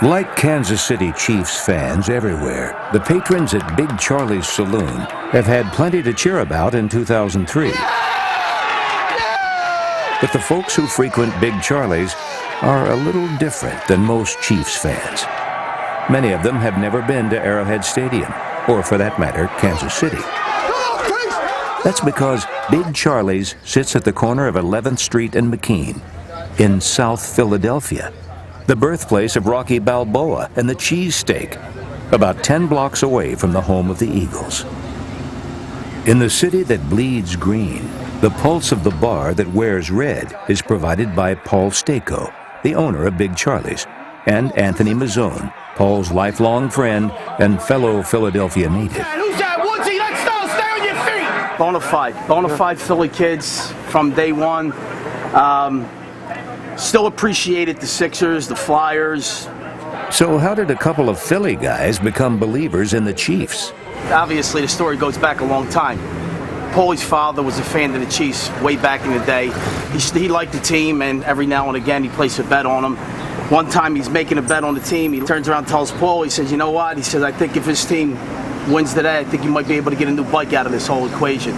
Like Kansas City Chiefs fans everywhere, the patrons at Big Charlie's Saloon have had plenty to cheer about in 2003. But the folks who frequent Big Charlie's are a little different than most Chiefs fans. Many of them have never been to Arrowhead Stadium, or for that matter, Kansas City. That's because Big Charlie's sits at the corner of 11th Street and McKean in South Philadelphia, the birthplace of Rocky Balboa and the cheesesteak, about 10 blocks away from the home of the Eagles. In the city that bleeds green, the pulse of the bar that wears red is provided by Paul Stako, the owner of Big Charlie's, and Anthony Mazzone, Paul's lifelong friend and fellow Philadelphia native. Who's that? Woodsy, let's go. Stay on your feet. Bona fide Philly kids from day one. Still appreciated the Sixers, the Flyers. So how did a couple of Philly guys become believers in the Chiefs? Obviously, the story goes back a long time. Paulie's father was a fan of the Chiefs way back in the day. He liked the team, and every now and again he placed a bet on them. One time he's making a bet on the team. He turns around and tells Paul, he says, you know what? He says, I think if his team wins today, I think you might be able to get a new bike out of this whole equation.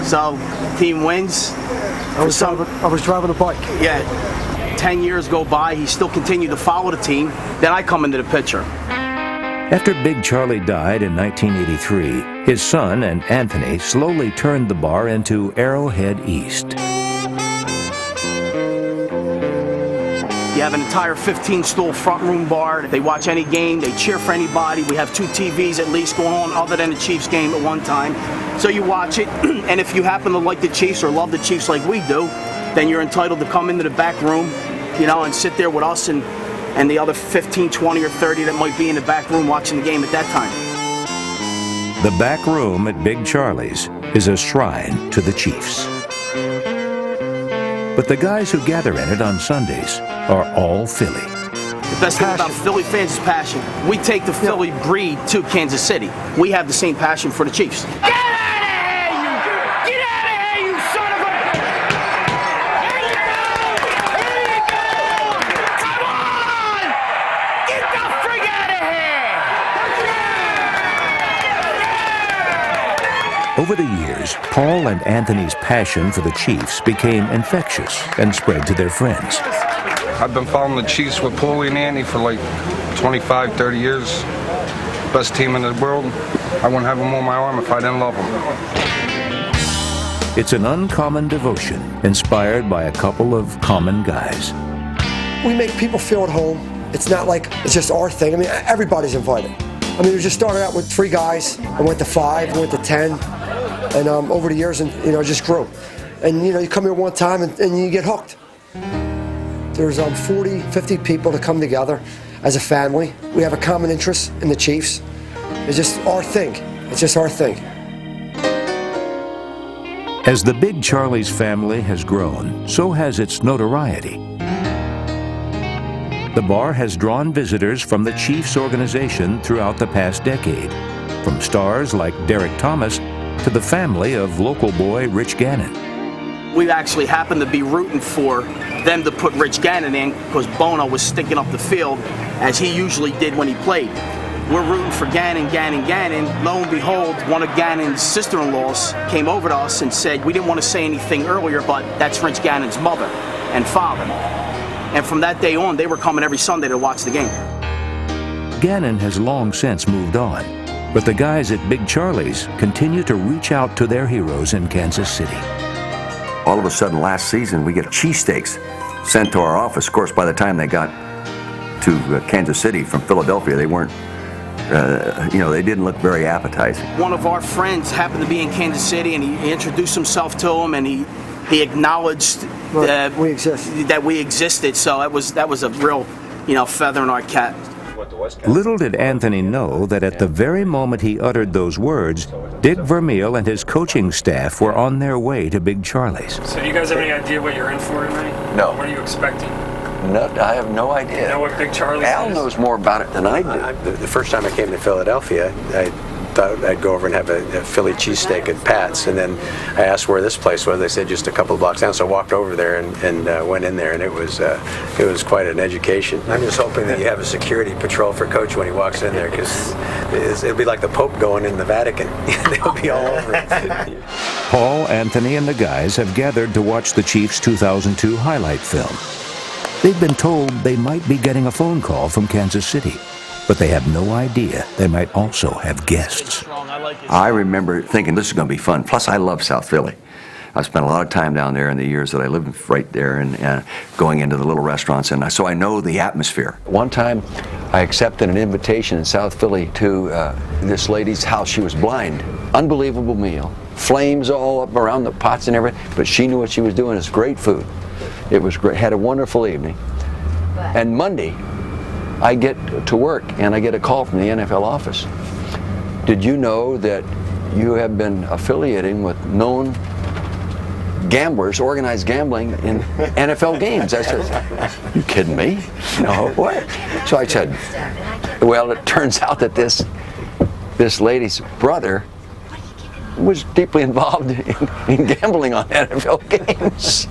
So, team wins. I was driving a bike. Yeah. 10 years go by, he still continued to follow the team. Then I come into the picture. After Big Charlie died in 1983, his son and Anthony slowly turned the bar into Arrowhead East. You have an entire 15-stool front room bar. They watch any game, they cheer for anybody. We have 2 TVs at least going on other than the Chiefs game at one time. So you watch it, and if you happen to like the Chiefs or love the Chiefs like we do, then you're entitled to come into the back room, and sit there with us and the other 15, 20, or 30 that might be in the back room watching the game at that time. The back room at Big Charlie's is a shrine to the Chiefs. But the guys who gather in it on Sundays are all Philly. The best thing about Philly fans is passion. We take the Philly breed to Kansas City. We have the same passion for the Chiefs. Over the years, Paul and Anthony's passion for the Chiefs became infectious and spread to their friends. I've been following the Chiefs with Paulie and Andy for like 25, 30 years. Best team in the world. I wouldn't have them on my arm if I didn't love them. It's an uncommon devotion inspired by a couple of common guys. We make people feel at home. It's not like it's just our thing. I mean, everybody's invited. I mean, we just started out with 3 guys, and went to 5, went to 10. And over the years, and just grew. And you come here one time and you get hooked. There's 40, 50 people that come together as a family. We have a common interest in the Chiefs. It's just our thing. It's just our thing. As the Big Charlie's family has grown, so has its notoriety. The bar has drawn visitors from the Chiefs organization throughout the past decade, from stars like Derek Thomas to the family of local boy Rich Gannon. We actually happened to be rooting for them to put Rich Gannon in because Bono was sticking up the field as he usually did when he played. We're rooting for Gannon. Lo and behold, one of Gannon's sister-in-laws came over to us and said, we didn't want to say anything earlier, but that's Rich Gannon's mother and father. And from that day on, they were coming every Sunday to watch the game. Gannon has long since moved on, but the guys at Big Charlie's continue to reach out to their heroes in Kansas City. All of a sudden, last season, we get cheesesteaks sent to our office. Of course, by the time they got to Kansas City from Philadelphia, they weren't, they didn't look very appetizing. One of our friends happened to be in Kansas City, and he introduced himself to him, and he acknowledged that we existed. So that was a real, feather in our cap. Little did Anthony know that at the very moment he uttered those words, Dick Vermeil and his coaching staff were on their way to Big Charlie's. So do you guys have any idea what you're in for tonight? No. What are you expecting? No, I have no idea. You know what Big Charlie's Al is? knows more about it than I do. The first time I came to Philadelphia, I thought I'd go over and have a Philly cheesesteak at Pat's, and then I asked where this place was. They said just a couple of blocks down, so I walked over there and went in there, and it was quite an education. I'm just hoping that you have a security patrol for Coach when he walks in there, because it'll be like the Pope going in the Vatican. They'll be all over it. Paul, Anthony, and the guys have gathered to watch the Chiefs' 2002 highlight film. They've been told they might be getting a phone call from Kansas City, but they have no idea they might also have guests. I remember thinking this is going to be fun. Plus, I love South Philly. I spent a lot of time down there in the years that I lived right there, and going into the little restaurants, and so I know the atmosphere. One time, I accepted an invitation in South Philly to this lady's house. She was blind. Unbelievable meal. Flames all up around the pots and everything, but she knew what she was doing. It's great food. It was great. Had a wonderful evening. And Monday, I get to work, and I get a call from the NFL office. Did you know that you have been affiliating with known gamblers, organized gambling in NFL games? I said, you kidding me? No, what? So I said, well, it turns out that this lady's brother was deeply involved in gambling on NFL games.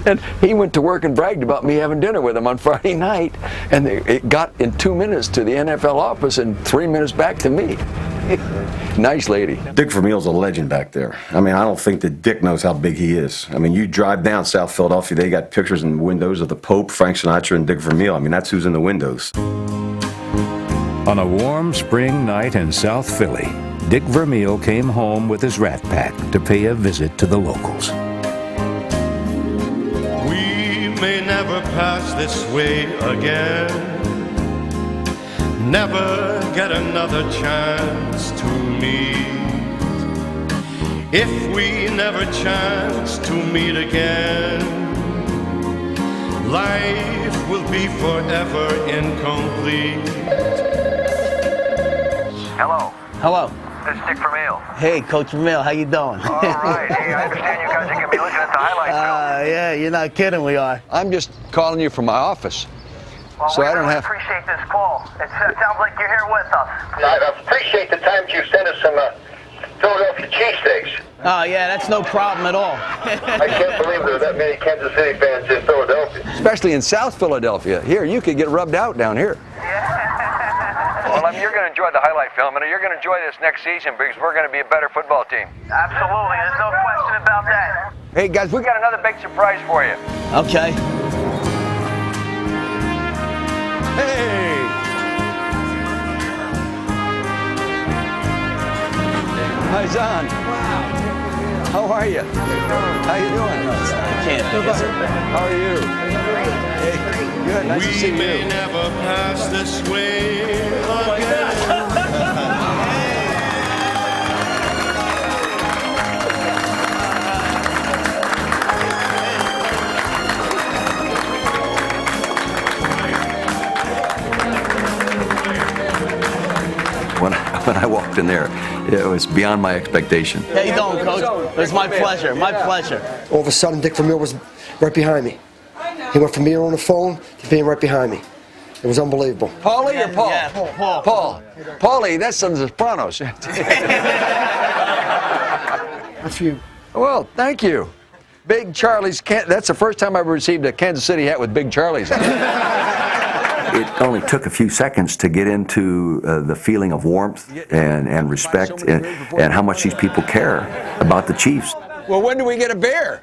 And he went to work and bragged about me having dinner with him on Friday night, and it got in 2 minutes to the NFL office and 3 minutes back to me. Nice lady. Dick Vermeil's a legend back there. I mean, I don't think that Dick knows how big he is. I mean, you drive down South Philadelphia, they got pictures in the windows of the Pope, Frank Sinatra, and Dick Vermeil. I mean, that's who's in the windows. On a warm spring night in South Philly, Dick Vermeil came home with his Rat Pack to pay a visit to the locals. We may never pass this way again, never get another chance to meet. If we never chance to meet again, life will be forever incomplete. Hello. Hello. This is Dick Vermeil. Hey, Coach Vermeil, how you doing? All right. Hey, I understand you guys are going to be looking at the highlight film. Yeah, you're not kidding, we are. I'm just calling you from my office. Well, So we I don't really have... appreciate this call. It sounds like you're here with us. I appreciate the times you sent us some Philadelphia cheesesteaks. Oh, yeah, that's no problem at all. I can't believe there are that many Kansas City fans in Philadelphia. Especially in South Philadelphia. Here, you could get rubbed out down here. Well, I mean, you're going to enjoy the highlight film, and you're going to enjoy this next season because we're going to be a better football team. Absolutely. There's no question about that. Hey, guys, We got another big surprise for you. Okay. Hey! Hi, Zahn. How are you? How you doing? I can't do this. How are you? Hey, good. Nice to see We may you. never pass this way again. When I walked in there, it was beyond my expectation. How you doing, Coach? It was my pleasure, my pleasure. All of a sudden, Dick Vermeil was right behind me. He went from being on the phone to being right behind me. It was unbelievable. Paulie or Paul? Yeah, Paul. Paul. Paulie, that's on the Sopranos. That's you. Well, thank you. Big Charlie's, that's the first time I've received a Kansas City hat with Big Charlie's on it. It only took a few seconds to get into the feeling of warmth and respect and how much these people care about the Chiefs. Well, when do we get a beer?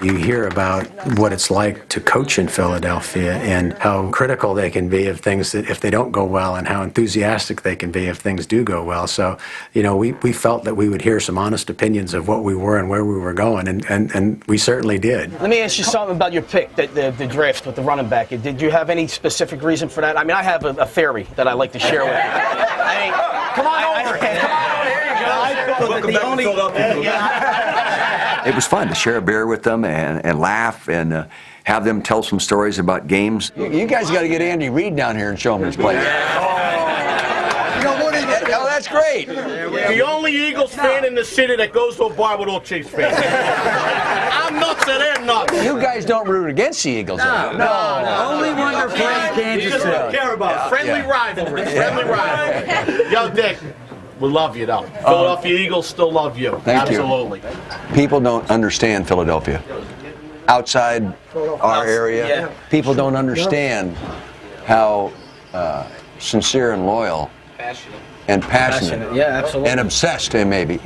You hear about what it's like to coach in Philadelphia and how critical they can be of things that if they don't go well, and how enthusiastic they can be if things do go well. So, you know, we felt that we would hear some honest opinions of what we were and where we were going, and we certainly did. Let me ask you something about your pick, the draft with the running back. Did you have any specific reason for that? I mean, I have a theory that I'd like to share with you. I mean, come on over. Come on over. Here you go. Welcome back to Philadelphia. It was fun to share a beer with them and laugh and have them tell some stories about games. You guys got to get Andy Reid down here and show him his play. Oh, that's great. The only Eagles fan in the city that goes to a bar with all Chiefs fans. I'm nuts at him. nuts. You guys don't root against the Eagles. No. Only when they're playing Kansas City. Don't care about friendly rivalry. Friendly rivalry. Yo, Dick, we love you though. Philadelphia Eagles still love you. Thank you. Absolutely. People don't understand Philadelphia. Outside our area, people don't understand how sincere and loyal and passionate, yeah, absolutely, and obsessed, maybe,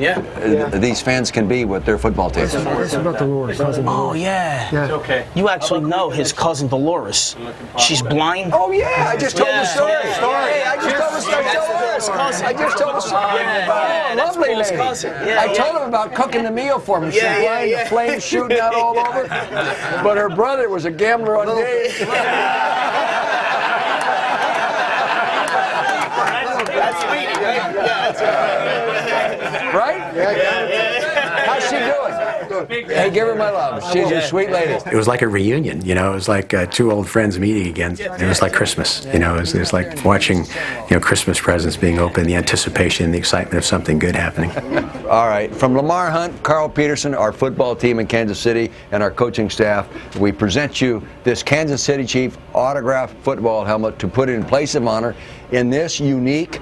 these fans can be with their football teams. It's about Dolores, cousin. Oh, yeah. Okay. You actually know his cousin Dolores. She's blind. Oh, yeah, I just told the story. Hey, I just told the story. I just told the story. Lovely lady. I told him about cooking the meal for me. She's blind, the flames shooting out all over. But her brother was a gambler on days. That's sweet, right? Yeah, that's right. How's she doing? Hey, give her my love. She's a sweet lady. It was like a reunion, you know. It was like two old friends meeting again. It was like Christmas, you know. It was like watching, Christmas presents being opened, the anticipation, the excitement of something good happening. All right, from Lamar Hunt, Carl Peterson, our football team in Kansas City, and our coaching staff, we present you this Kansas City Chief autographed football helmet to put in place of honor in this unique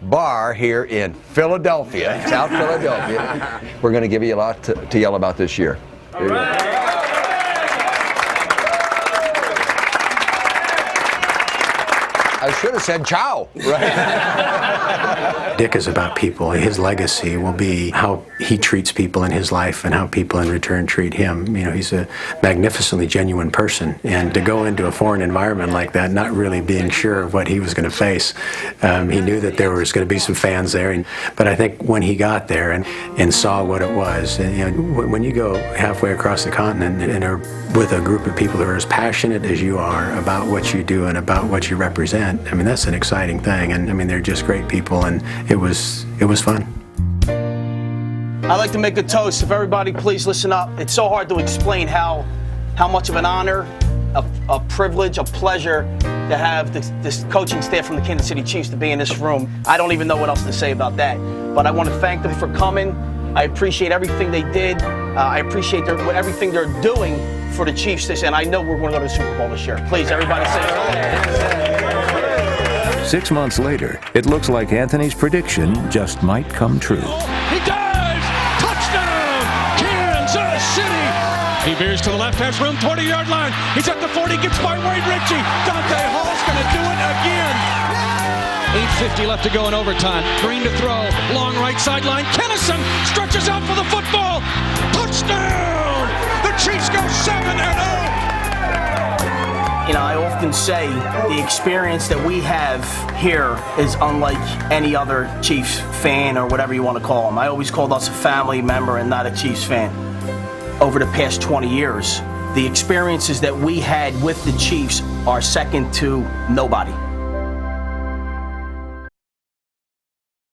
bar here in Philadelphia, South Philadelphia. We're going to give you a lot to yell about this year. Here you go. I should have said ciao. Right. Dick is about people. His legacy will be how he treats people in his life and how people in return treat him. He's a magnificently genuine person. And to go into a foreign environment like that, not really being sure of what he was going to face, he knew that there was going to be some fans there. But I think when he got there and saw what it was, when you go halfway across the continent and are with a group of people who are as passionate as you are about what you do and about what you represent, that's an exciting thing. And they're just great people, and it was fun. I'd like to make a toast. If everybody please listen up. It's so hard to explain how much of an honor, a privilege, a pleasure to have this coaching staff from the Kansas City Chiefs to be in this room. I don't even know what else to say about that. But I want to thank them for coming. I appreciate everything they did. I appreciate everything they're doing for the Chiefs and I know we're going to go to the Super Bowl this year. Please, everybody say it. 6 months later, it looks like Anthony's prediction just might come true. He does! Touchdown! Kansas City! He veers to the left, has room, 20-yard line. He's at the 40, gets by Wade Ritchie. Dante Hall's going to do it again. 8:50 left to go in overtime. Green to throw. Long right sideline. Kennison stretches out for the football. Touchdown! The Chiefs go 7-0. I often say the experience that we have here is unlike any other Chiefs fan or whatever you want to call them. I always called us a family member and not a Chiefs fan. Over the past 20 years, the experiences that we had with the Chiefs are second to nobody.